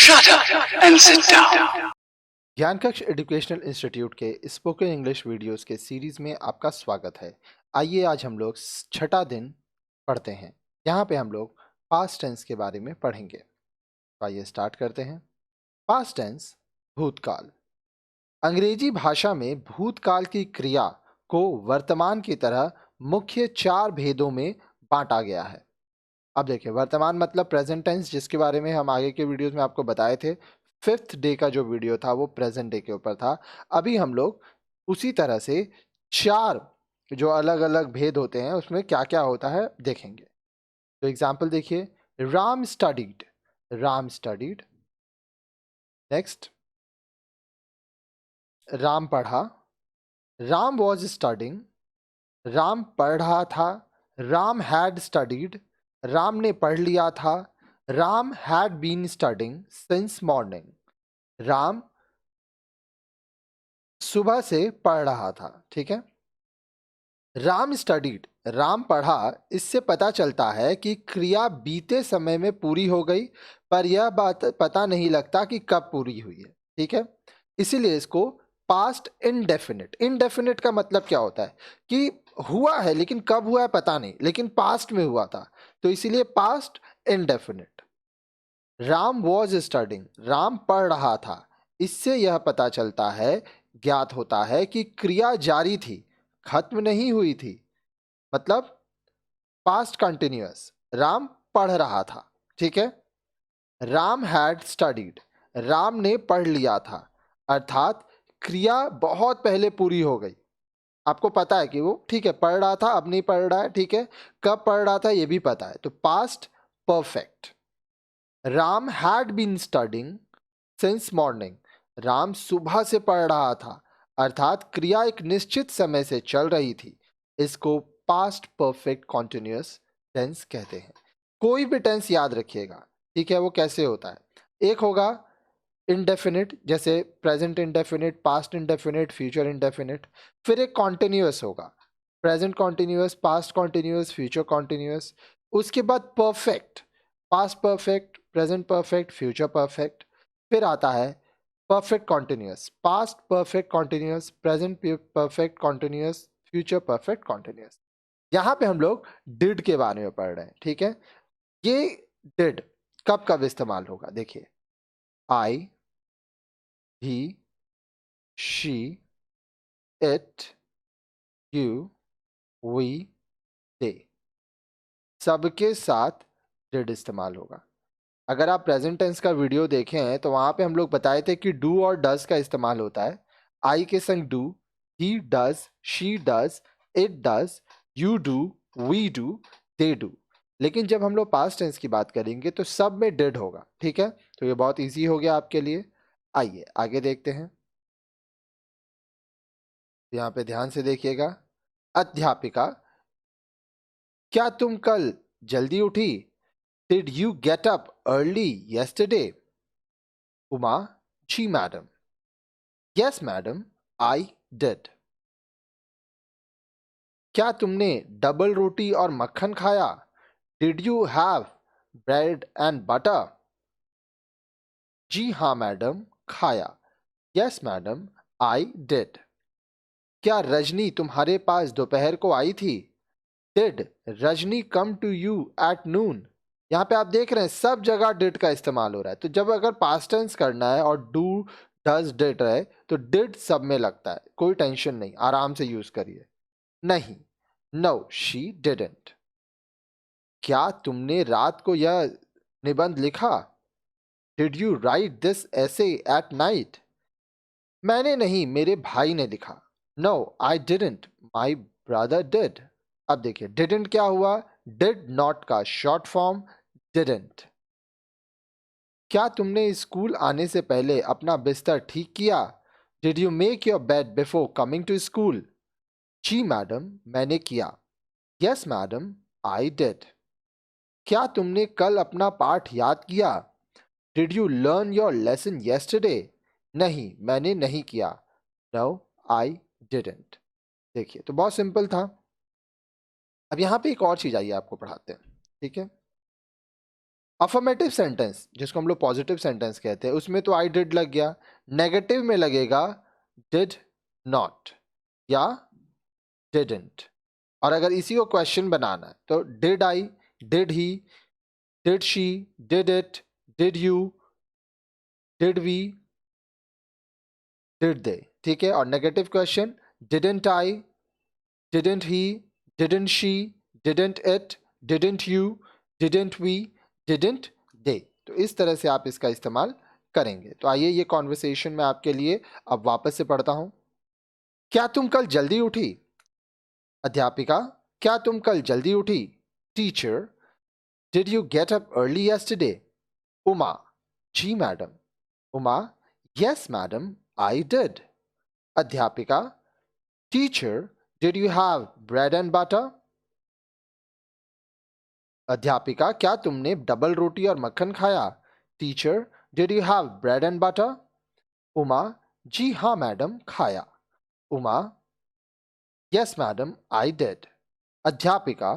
Shut up and sit down. ज्ञान कक्ष educational institute के स्पोकन इंग्लिश वीडियोस के सीरीज में आपका स्वागत है। आइए आज हम लोग छठा दिन पढ़ते हैं। यहाँ पे हम लोग पास्ट टेंस के बारे में पढ़ेंगे। तो आइए स्टार्ट करते हैं। पास्ट टेंस भूतकाल। अंग्रेजी भाषा में भूतकाल की क्रिया को वर्तमान की तरह मुख्य चार भेदों में बांटा गया है। अब देखिए, वर्तमान मतलब प्रेजेंट टेंस, जिसके बारे में हम आगे के वीडियोस में आपको बताए थे। फिफ्थ डे का जो वीडियो था वो प्रेजेंट डे के ऊपर था। अभी हम लोग उसी तरह से चार जो अलग अलग भेद होते हैं उसमें क्या क्या होता है देखेंगे। तो एग्जाम्पल देखिए, Ram studied, Ram studied. Next, Ram पढ़ा, राम वॉज स्टडिंग, राम पढ़ रहा था, राम हैड स्टडीड, राम ने पढ़ लिया था, Ram had been studying since morning, Ram सुबह से पढ़ रहा था। ठीक है, राम स्टडीड, राम पढ़ा, इससे पता चलता है कि क्रिया बीते समय में पूरी हो गई, पर यह बात पता नहीं लगता कि कब पूरी हुई है। ठीक है, इसीलिए इसको पास्ट इनडेफिनिट, इनडेफिनिट का मतलब क्या होता है कि हुआ है लेकिन कब हुआ है पता नहीं, लेकिन पास्ट में हुआ था, तो इसीलिए past indefinite. Ram was studying, Ram पढ़ रहा था, इससे यह पता चलता है, ज्ञात होता है कि क्रिया जारी थी, खत्म नहीं हुई थी, मतलब पास्ट कंटिन्यूअस। राम पढ़ रहा था। ठीक है, राम हैड स्टडीड, राम ने पढ़ लिया था, अर्थात क्रिया बहुत पहले पूरी हो गई। आपको पता है कि वो ठीक है पढ़ रहा था, अब नहीं पढ़ रहा है। ठीक है, कब पढ़ रहा था ये भी पता है, तो past perfect. Ram had been studying since morning, Ram सुबह से पढ़ रहा था, अर्थात क्रिया एक निश्चित समय से चल रही थी। इसको पास्ट परफेक्ट कॉन्टिन्यूअस टेंस कहते हैं। कोई भी टेंस याद रखिएगा, ठीक है, वो कैसे होता है। एक होगा इनडेफिनिट, जैसे present indefinite, past indefinite, future indefinite. फिर एक कॉन्टिन्यूअस होगा, present continuous, past continuous, future continuous. उसके बाद perfect, past perfect, present perfect, future perfect. फिर आता है perfect continuous, past perfect continuous, present perfect continuous, future perfect continuous. यहाँ पे हम लोग डिड के बारे में पढ़ रहे हैं। ठीक है, ये डिड कब कब इस्तेमाल होगा देखिए, आई, ही, शी, इट, यू, वी, दे, सबके साथ डिड इस्तेमाल होगा। अगर आप प्रेजेंट टेंस का वीडियो देखे हैं तो वहां पे हम लोग बताए थे कि डू और डज का इस्तेमाल होता है। आई के संग do, he does, she does, it does, you do, we do, they do. लेकिन जब हम लोग पास्ट टेंस की बात करेंगे तो सब में डिड होगा। ठीक है, तो ये बहुत इजी हो गया आपके लिए। आइए आगे देखते हैं। यहाँ पे ध्यान से देखिएगा। अध्यापिका, क्या तुम कल जल्दी उठी? Did you get up early yesterday? Uma, जी madam. Yes madam, I did. क्या तुमने डबल रोटी और मक्खन खाया? Did you have bread and butter? जी हाँ मैडम, खाया। Yes madam, I did. क्या रजनी तुम्हारे पास दोपहर को आई थी? Did Rajni come to you at noon? यहाँ पे आप देख रहे हैं सब जगह डिड का इस्तेमाल हो रहा है। तो जब अगर पास्ट टेंस करना है और डू डज डिड रहे तो डिड सब में लगता है, कोई टेंशन नहीं, आराम से यूज करिए। नहीं, नो शी डिडंट। क्या तुमने रात को यह निबंध लिखा? Did you write this essay at night? मैंने नहीं, मेरे भाई ने लिखा। No I didn't, my brother did. अब देखिए डिडंट क्या हुआ, डिड नॉट का शॉर्ट फॉर्म डिडंट। क्या तुमने स्कूल आने से पहले अपना बिस्तर ठीक किया? Did you make your bed before coming to school? जी मैडम, मैंने किया। Yes madam, I did. क्या तुमने कल अपना पाठ याद किया? Did you learn your lesson yesterday? नहीं, मैंने नहीं किया। No I didn't. देखिए तो बहुत सिंपल था। अब यहाँ पे एक और चीज आइए आपको पढ़ाते हैं। ठीक है, अफर्मेटिव सेंटेंस जिसको हम लोग पॉजिटिव सेंटेंस कहते हैं, उसमें तो आई डिड लग गया, नेगेटिव में लगेगा डिड नॉट या डिडंट। और अगर इसी को क्वेश्चन बनाना है तो did I, did he, did she, did it, did you, did we, did they. ठीक है, और negative question didn't I, didn't he, didn't she, didn't it, didn't you, didn't we, didn't they. तो इस तरह से आप इसका इस्तेमाल करेंगे। तो आइए ये कॉन्वर्सेशन में आपके लिए अब वापस से पढ़ता हूं। क्या तुम कल जल्दी उठी? अध्यापिका, क्या तुम कल जल्दी उठी? Teacher, did you get up early yesterday? Uma, जी madam. Uma, yes madam, I did. अध्यापिका, teacher, did you have bread and butter? अध्यापिका, क्या तुमने डबल रोटी और मक्खन खाया? Teacher, did you have bread and butter? Uma, जी हाँ मैडम, खाया। Uma, yes madam, I did. अध्यापिका,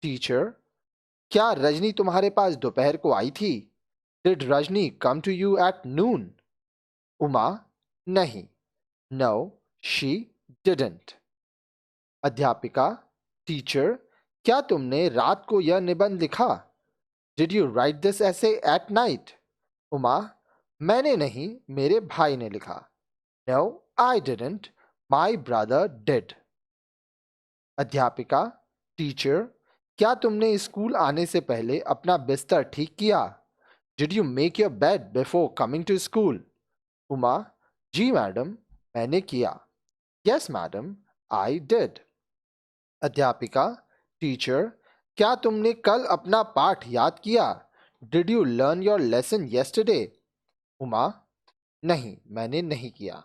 टीचर, क्या रजनी तुम्हारे पास दोपहर को आई थी? Did Rajni come to you at noon? Uma, नहीं, नो, शी डिडंट। अध्यापिका, टीचर, क्या तुमने रात को यह निबंध लिखा? Did you write this essay at night? Uma, मैंने नहीं, मेरे भाई ने लिखा। No, I didn't, my brother did. अध्यापिका, टीचर, क्या तुमने स्कूल आने से पहले अपना बिस्तर ठीक किया? Did you make your bed before coming to school? Uma, जी मैडम, मैंने किया। Yes madam, I did. अध्यापिका, टीचर, क्या तुमने कल अपना पाठ याद किया? Did you learn your lesson yesterday? Uma, नहीं, मैंने नहीं किया।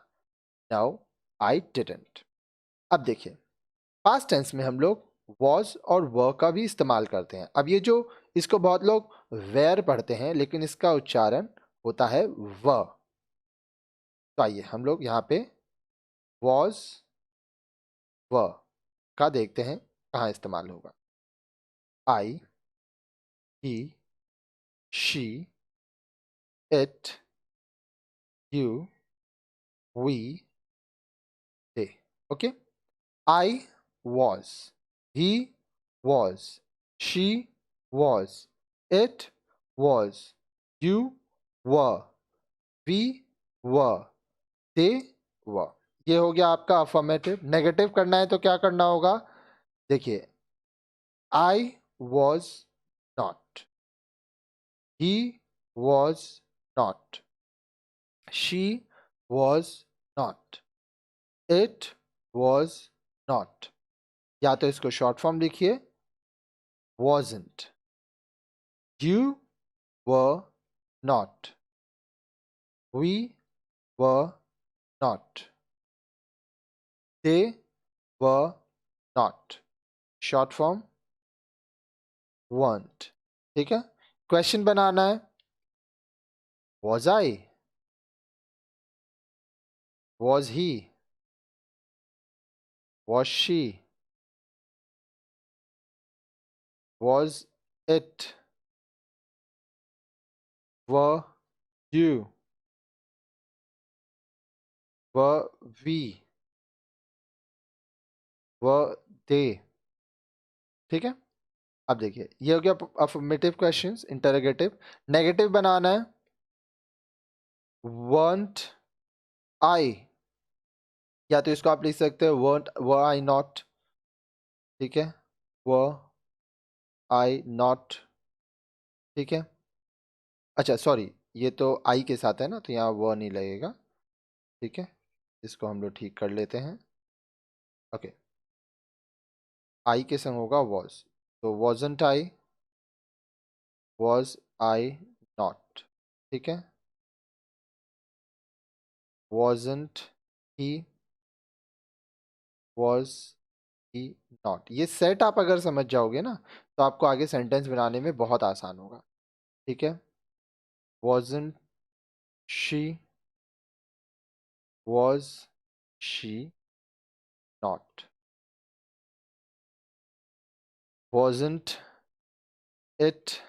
No, I didn't. अब देखिए, पास्ट टेंस में हम लोग was और were का भी इस्तेमाल करते हैं। अब ये जो इसको बहुत लोग were पढ़ते हैं, लेकिन इसका उच्चारण होता है were। तो आइए हम लोग यहाँ पे was, were का देखते हैं कहाँ इस्तेमाल होगा। I, he, she, it, you, we, they. Okay? I was, he was, she was, it was, you were, we were, they were। ये हो गया आपका अफर्मेटिव। नेगेटिव करना है तो क्या करना होगा? देखिए, I was not, he was not, she was not, it was not। या तो इसको शॉर्ट फॉर्म लिखिए, wasn't, you were not, we were not, they were not। Short form weren't। ठीक है, क्वेश्चन बनाना है। Was I, was he, was she, was it, were you, were we, were they। ठीक है, अब देखिए ये हो गया अफर्मेटिव क्वेश्चंस। इंटरोगेटिव, नेगेटिव बनाना है। weren't I, या तो इसको आप लिख सकते हो were I not। ठीक है, were I not। ठीक है, अच्छा सॉरी, ये तो आई के साथ है ना, तो यहाँ were नहीं लगेगा। ठीक है, इसको हम लोग ठीक कर लेते हैं। ओके, आई के संग होगा was, तो wasn't I, was I not। ठीक है, wasn't he, was he not। ये सेट आप अगर समझ जाओगे ना, तो आपको आगे सेंटेंस बनाने में बहुत आसान होगा। ठीक है, wasn't she, was she not, wasn't it,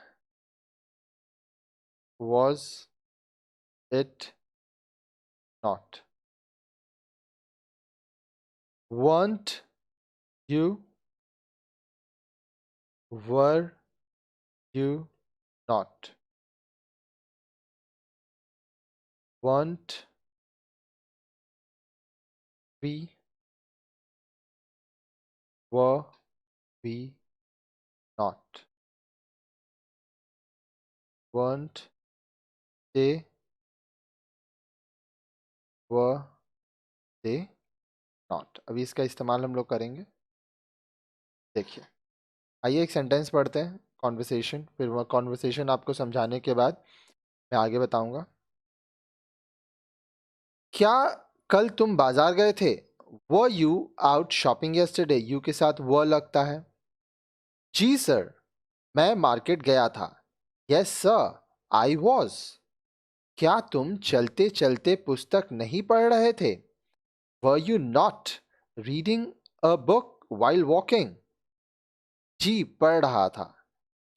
was it not? Weren't you? Were you not? Weren't we? Were we not? Weren't they? Were they not? अभी इसका इस्तेमाल हम लोग करेंगे. देखिए, आइए एक सेंटेंस पढ़ते हैं, कॉन्वर्सेशन. फिर वह कॉन्वर्सेशन आपको समझाने के बाद मैं आगे बताऊंगा. क्या कल तुम बाजार गए थे? Were you out shopping yesterday? You के साथ वह लगता है. जी सर, मैं मार्केट गया था. Yes sir, I was. क्या तुम चलते चलते पुस्तक नहीं पढ़ रहे थे? Were you not reading a book while walking? जी, पढ़ रहा था.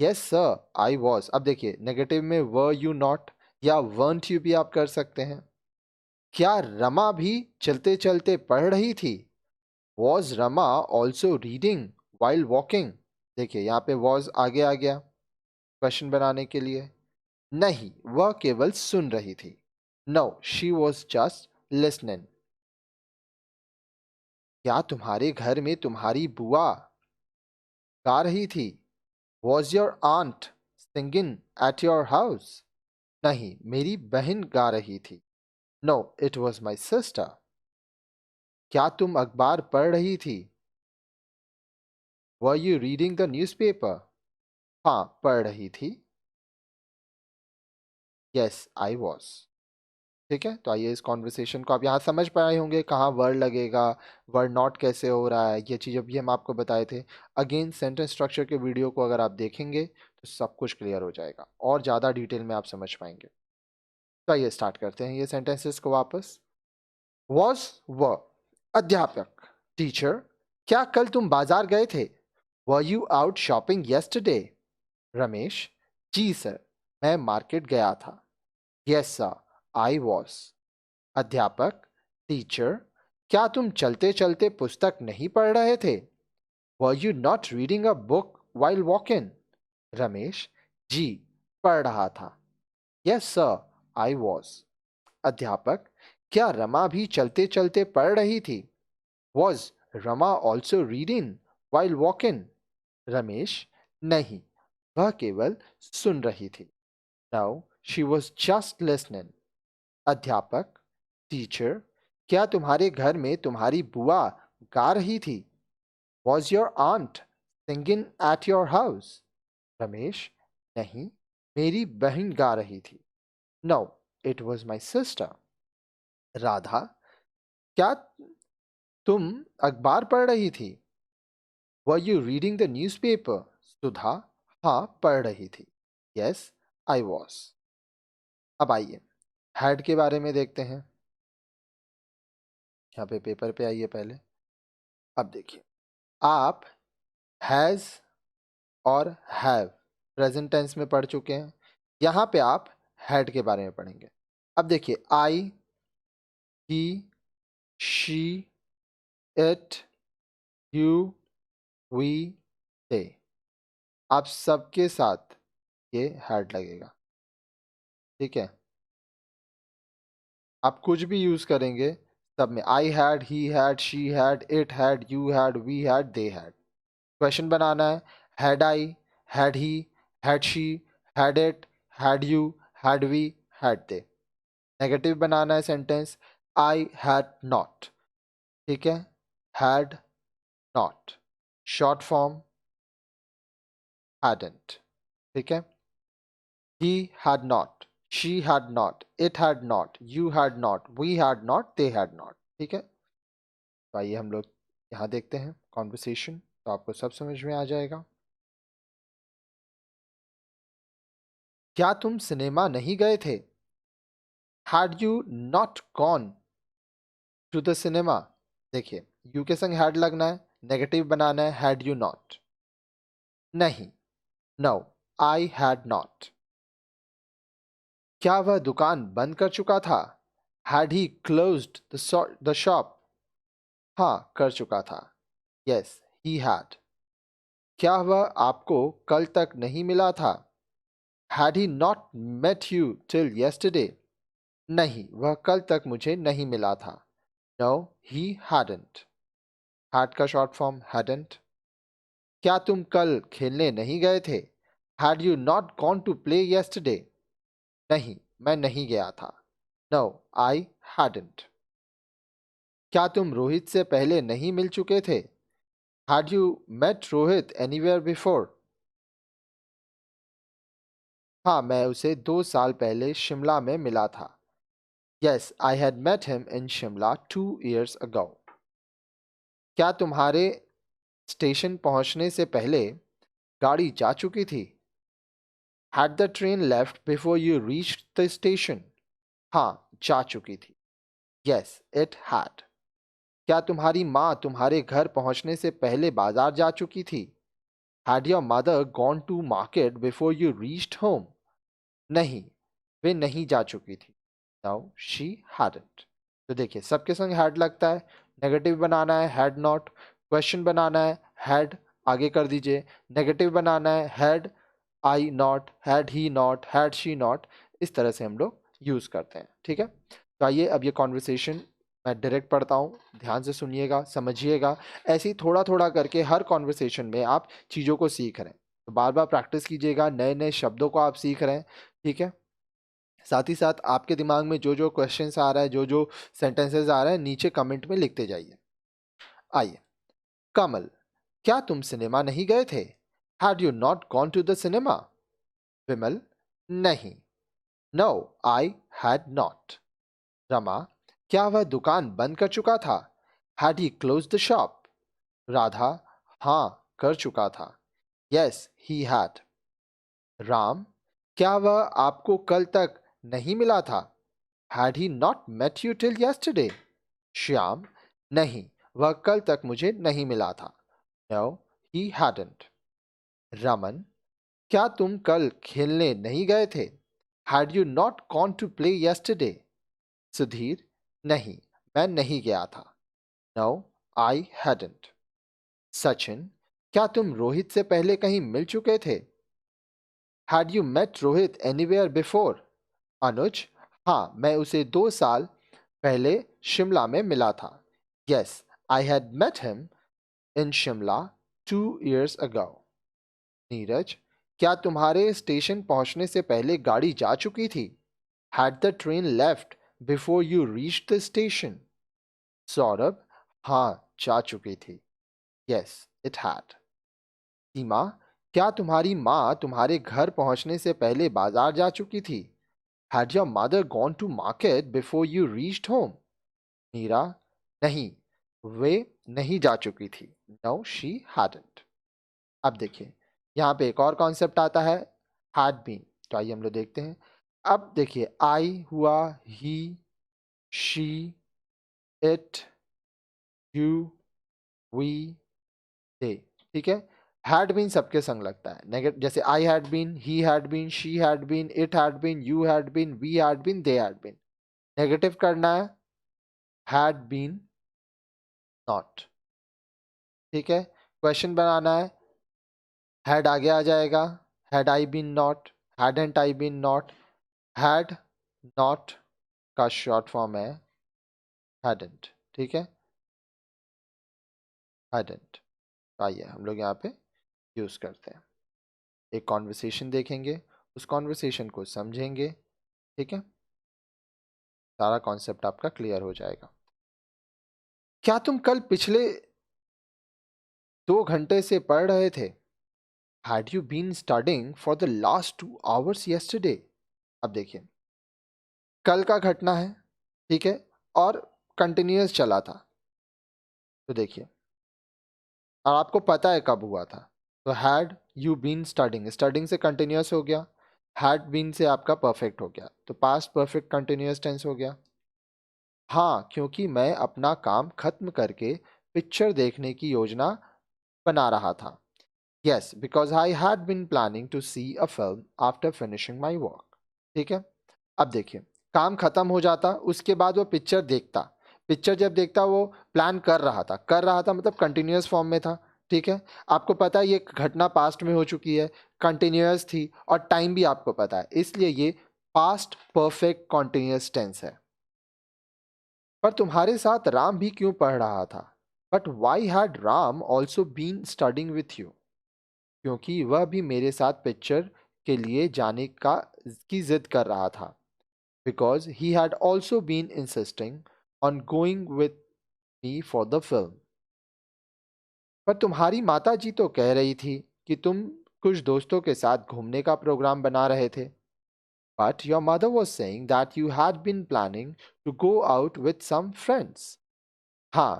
Yes sir, I was. अब देखिए, नेगेटिव में वर यू नॉट या वंट यू भी आप कर सकते हैं. क्या रमा भी चलते चलते पढ़ रही थी? Was Rama also reading while walking? देखिए, यहाँ पे वॉज आगे आ गया क्वेश्चन बनाने के लिए. नहीं, वह केवल सुन रही थी. No, she was just listening. क्या तुम्हारे घर में तुम्हारी बुआ गा रही थी? Was your aunt singing at your house? नहीं, मेरी बहन गा रही थी. No, it was my sister. क्या तुम अखबार पढ़ रही थी? Were you reading the newspaper? हाँ, पढ़ रही थी. Yes, I was. ठीक है, तो आइए इस कॉन्वर्सेशन को आप यहाँ समझ पाए होंगे, कहाँ वर्ड लगेगा, वर्ड नॉट कैसे हो रहा है, ये चीज़ अभी हम आपको बताए थे. अगेन सेंटेंस स्ट्रक्चर के वीडियो को अगर आप देखेंगे तो सब कुछ क्लियर हो जाएगा और ज़्यादा डिटेल में आप समझ पाएंगे. तो आइए स्टार्ट करते हैं ये सेंटेंसेस को वापस. वॉज व अध्यापक. टीचर, क्या कल तुम बाजार गए थे? Were you out shopping yesterday? Ramesh, जी सर, मैं मार्केट गया था. Yes sir, I was. अध्यापक. टीचर, क्या तुम चलते चलते पुस्तक नहीं पढ़ रहे थे? Were you not reading a book while walking? Ramesh, जी, पढ़ रहा था. Yes sir, I was. अध्यापक, क्या रमा भी चलते चलते पढ़ रही थी? Was Rama also reading while walking? Ramesh, नहीं, वह केवल सुन रही थी. Now she was just listening. अध्यापक. टीचर, क्या तुम्हारे घर में तुम्हारी बुआ गा रही थी? Was your aunt singing at your house? Ramesh, नहीं, मेरी बहन गा रही थी. No, it was my sister. Radha, क्या तुम अखबार पढ़ रही थी? Were you reading the newspaper? Sudha, हाँ, पढ़ रही थी. Yes, I was. अब आइए हैड के बारे में देखते हैं. यहाँ पे पेपर पे आइए पहले. अब देखिए, आप हैज़ और हैव प्रेजेंट टेंस में पढ़ चुके हैं. यहाँ पे आप हैड के बारे में पढ़ेंगे. अब देखिए, आई, ही, शी, इट, यू, वी, दे, आप सबके साथ ये हैड लगेगा. ठीक है, आप कुछ भी यूज करेंगे सब में. I had, he had, she had, it had, you had, we had, they had. Question बनाना है. Had I, had he, had she, had it, had you, had we, had they. Negative बनाना है sentence. I had not. ठीक है, had not. Short form hadn't. ठीक है, he had not, she had not, it had not, you had not, we had not, they had not. ठीक है, तो आइए हम लोग यहाँ देखते हैं कॉन्वर्सेशन, तो आपको सब समझ में आ जाएगा. क्या तुम सिनेमा नहीं गए थे? Had you not gone to the cinema? देखिए, यू के संग हैड लगना है, नेगेटिव बनाना है. हैड यू नॉट, नहीं, नो, आई हैड नॉट. क्या वह दुकान बंद कर चुका था? Had he closed the shop? हाँ, कर चुका था. Yes, he had. क्या वह आपको कल तक नहीं मिला था? Had he not met you till yesterday? नहीं, वह कल तक मुझे नहीं मिला था. No, he hadn't. Had का short form hadn't. क्या तुम कल खेलने नहीं गए थे? Had you not gone to play yesterday? नहीं, मैं नहीं गया था. No, I hadn't. क्या तुम रोहित से पहले नहीं मिल चुके थे? Had you met Rohit anywhere before? हाँ, मैं उसे 2 साल पहले शिमला में मिला था. Yes, I had met him in Shimla 2 years ago. क्या तुम्हारे स्टेशन पहुंचने से पहले गाड़ी जा चुकी थी? Had the train left before you reached the station? हाँ, जा चुकी थी. Yes, it had. क्या तुम्हारी माँ तुम्हारे घर पहुंचने से पहले बाजार जा चुकी थी? Had your mother gone to market before you reached home? नहीं, वे नहीं जा चुकी थी. No, she hadn't. तो देखिए सबके संग had लगता है. नेगेटिव बनाना है had not. क्वेश्चन बनाना है had आगे कर दीजिए. नेगेटिव बनाना है had I not, had he not, had she not. इस तरह से हम लोग यूज करते हैं. ठीक है, तो आइए अब ये कॉन्वर्सेशन मैं डायरेक्ट पढ़ता हूँ. ध्यान से सुनिएगा, समझिएगा. ऐसे ही थोड़ा थोड़ा करके हर कॉन्वर्सेशन में आप चीज़ों को सीख रहे हैं. तो बार बार प्रैक्टिस कीजिएगा, नए नए शब्दों को आप सीख रहे हैं. ठीक है, साथ ही साथ आपके दिमाग में जो जो क्वेश्चंस आ रहा है, जो जो सेंटेंसेस आ रहे हैं, नीचे कमेंट में लिखते जाइए. आइए, कमल, क्या तुम सिनेमा नहीं गए थे? Had you not gone to the cinema? विमल, नहीं. No, I had not. Rama, क्या वह दुकान बंद कर चुका था? Had he closed the shop? Radha, हाँ, कर चुका था. Yes, he had. राम, क्या वह आपको कल तक नहीं मिला था? Had he not met you till yesterday? Shyam, नहीं, वह कल तक मुझे नहीं मिला था. No, he hadn't. रमन, क्या तुम कल खेलने नहीं गए थे? Had you not gone to play yesterday? Sudhir, नहीं, मैं नहीं गया था. No, I hadn't. सचिन, क्या तुम रोहित से पहले कहीं मिल चुके थे? Had you met Rohit anywhere before? अनुज, हाँ, मैं उसे 2 साल पहले शिमला में मिला था. Yes, I had met him in Shimla 2 years ago. Neeraj, क्या तुम्हारे स्टेशन पहुंचने से पहले गाड़ी जा चुकी थी? Had the train left before you reached the station? Saurabh, हाँ, जा चुकी थी. Yes, it had. सीमा, क्या तुम्हारी माँ तुम्हारे घर पहुंचने से पहले बाजार जा चुकी थी? Had your mother gone to market before you reached home? Meera, नहीं, वे नहीं जा चुकी थी. No, she hadn't. अब देखिए, यहाँ पे एक और कॉन्सेप्ट आता है, had been. तो आइए हम लोग देखते हैं. अब देखिए, I हुआ, he, she, it, you, we, they. ठीक है, had been सबके संग लगता है. नेगेटिव जैसे I had been, he had been, she had been, it had been, you had been, we had been, they had been. Negative करना है had been not. ठीक है, क्वेश्चन बनाना है had आगे आ जाएगा. had I been not, hadn't I been not. had not का short form है hadn't. ठीक है, hadn't. आइए हम लोग यहाँ पे यूज करते हैं. एक कॉन्वर्सेशन देखेंगे, उस कॉन्वर्सेशन को समझेंगे. ठीक है, सारा कॉन्सेप्ट आपका क्लियर हो जाएगा. क्या तुम कल पिछले 2 घंटे से पढ़ रहे थे? Had you been studying for the last 2 hours yesterday? अब देखिए, कल का घटना है, ठीक है, और कंटिन्यूअस चला था. तो देखिए, और आपको पता है कब हुआ था. तो had you been studying, studying से कंटिन्यूअस हो गया. हैड बीन से आपका परफेक्ट हो गया, तो पास्ट परफेक्ट कंटिन्यूअस टेंस हो गया. हाँ, क्योंकि मैं अपना काम खत्म करके पिक्चर देखने की योजना बना रहा था. Yes, because I had been planning to see a film after finishing my work. ठीक है, अब देखिए, काम खत्म हो जाता, उसके बाद वो पिक्चर देखता। पिक्चर जब देखता वो प्लान कर रहा था मतलब कंटिन्यूअस फॉर्म में था। ठीक है, आपको पता है ये घटना पास्ट में हो चुकी है, कंटिन्यूअस थी और टाइम भी आपको पता है, इसलिए ये पास्ट परफेक्ट कॉन्टिन्यूअस टेंस है। पर तुम्हारे साथ राम भी क्यों पढ़ रहा था? But why had Ram also been studying with you? क्योंकि वह भी मेरे साथ पिक्चर के लिए जाने की जिद कर रहा था। Because he had also been insisting on going with me for the film. पर तुम्हारी माता जी तो कह रही थी कि तुम कुछ दोस्तों के साथ घूमने का प्रोग्राम बना रहे थे। But your mother was saying that you had been planning to go out with some friends. हाँ,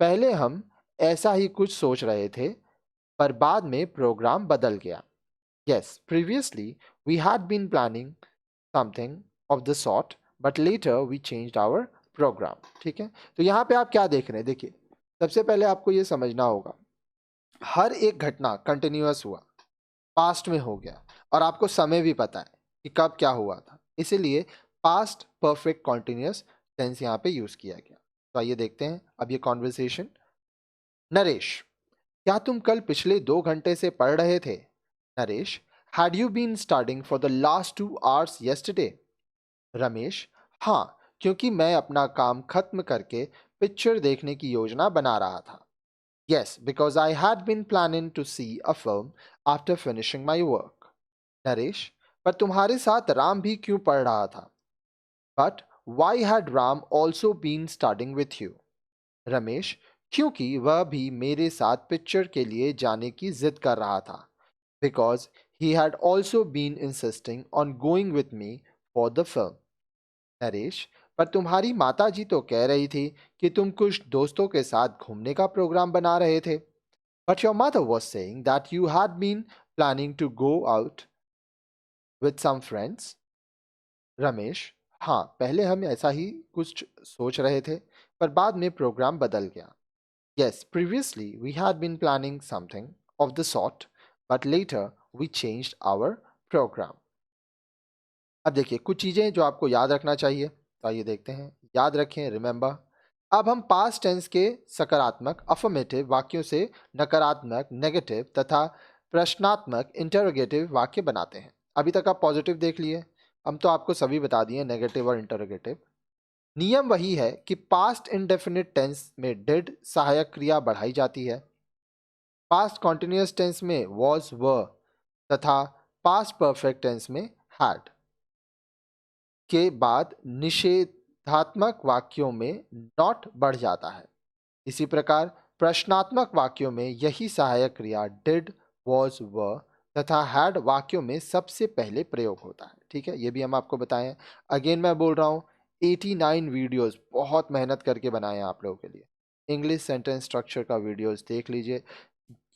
पहले हम ऐसा ही कुछ सोच रहे थे, पर बाद में प्रोग्राम बदल गया। Yes, previously we had been planning something of the sort, but later we changed our program. ठीक है, तो यहाँ पे आप क्या देख रहे हैं? देखिए, सबसे पहले आपको ये समझना होगा, हर एक घटना कंटिन्यूअस हुआ, पास्ट में हो गया और आपको समय भी पता है कि कब क्या हुआ था, इसीलिए पास्ट परफेक्ट कॉन्टिन्यूअस टेंस यहाँ पे यूज किया गया। तो आइए देखते हैं अब ये कॉन्वर्सेशन। नरेश, क्या तुम कल पिछले 2 घंटे से पढ़ रहे थे? Naresh, had you been studying for the last 2 hours yesterday? Ramesh, हाँ, क्योंकि मैं अपना काम खत्म करके पिक्चर देखने की योजना बना रहा था। Yes, because I had been planning to see a film after finishing my work. Naresh, पर तुम्हारे साथ राम भी क्यों पढ़ रहा था? But why had Ram also been studying with you? Ramesh, क्योंकि वह भी मेरे साथ पिक्चर के लिए जाने की जिद कर रहा था। Because he had also been insisting on going with me for the film. Naresh, पर तुम्हारी माता जी तो कह रही थी कि तुम कुछ दोस्तों के साथ घूमने का प्रोग्राम बना रहे थे। But your mother was saying that you had been planning to go out with some friends. Ramesh, हाँ, पहले हम ऐसा ही कुछ सोच रहे थे, पर बाद में प्रोग्राम बदल गया। Yes, previously we had been planning something of the sort, but later we changed our program. अब देखिए कुछ चीजें जो आपको याद रखना चाहिए, तो आइए देखते हैं। याद रखें, रिमेंबर। अब हम पास्ट टेंस के सकारात्मक अफर्मेटिव वाक्यों से नकारात्मक नेगेटिव तथा प्रश्नात्मक इंटरोगेटिव वाक्य बनाते हैं। अभी तक आप पॉजिटिव देख लिए, हम तो आपको सभी बता दिए नेगेटिव और इंटरोगेटिव। नियम वही है कि पास्ट इंडेफिनिट टेंस में डिड सहायक क्रिया बढ़ाई जाती है, पास्ट कॉन्टिन्यूअस टेंस में वॉज वर तथा पास्ट परफेक्ट टेंस में हैड के बाद निषेधात्मक वाक्यों में नॉट बढ़ जाता है। इसी प्रकार प्रश्नात्मक वाक्यों में यही सहायक क्रिया डिड, वॉज, वर तथा हैड वाक्यों में सबसे पहले प्रयोग होता है। ठीक है, ये भी हम आपको बताएं। अगेन मैं बोल रहा हूँ, 89 वीडियोस बहुत मेहनत करके बनाए हैं आप लोगों के लिए। इंग्लिश सेंटेंस स्ट्रक्चर का वीडियोस देख लीजिए।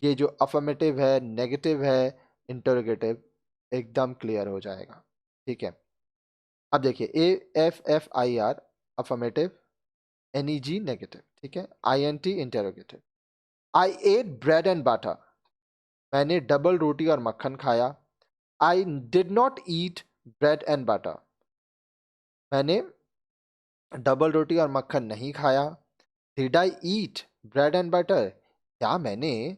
ये जो अफर्मेटिव है, नेगेटिव है, इंटरोगेटिव एकदम क्लियर हो जाएगा। ठीक है, अब देखिए AFFIR अफर्मेटिव, NEG नेगेटिव। ठीक है, INT interrogative. I ate bread and butter, मैंने डबल रोटी और मक्खन खाया। I did not eat bread and butter, मैंने डबल रोटी और मक्खन नहीं खाया। Did I eat bread and butter, क्या मैंने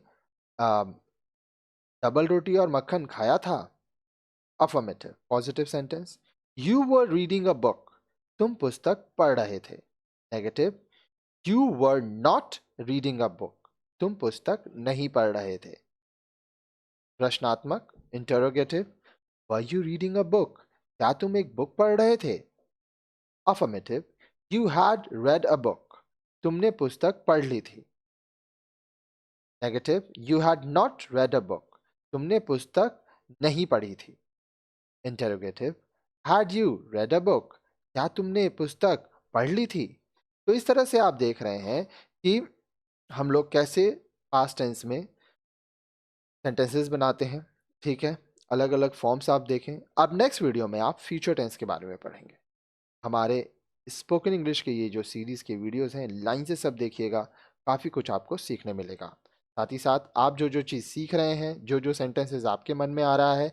डबल रोटी और मक्खन खाया था? Affirmative positive sentence, you were reading a book, तुम पुस्तक पढ़ रहे थे। Negative, you were not reading a book, तुम पुस्तक नहीं पढ़ रहे थे। प्रश्नात्मक interrogative, were you reading a book, क्या तुम एक बुक पढ़ रहे थे? Affirmative, you had read a book, तुमने पुस्तक पढ़ ली थी। Negative, you had not read a book, तुमने पुस्तक नहीं पढ़ी थी। Interrogative, had you read a book, क्या तुमने पुस्तक पढ़ ली थी? तो इस तरह से आप देख रहे हैं कि हम लोग कैसे पास्ट टेंस में सेंटेंसेस बनाते हैं। ठीक है, अलग अलग फॉर्म्स आप देखें। अब नेक्स्ट वीडियो में आप फ्यूचर टेंस के बारे में पढ़ेंगे। हमारे स्पोकन इंग्लिश के ये जो सीरीज़ के वीडियोस हैं, लाइन से सब देखिएगा, काफ़ी कुछ आपको सीखने मिलेगा। साथ ही साथ आप जो जो चीज़ सीख रहे हैं, जो जो सेंटेंसेस आपके मन में आ रहा है,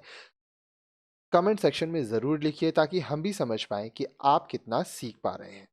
कमेंट सेक्शन में ज़रूर लिखिए ताकि हम भी समझ पाएं कि आप कितना सीख पा रहे हैं।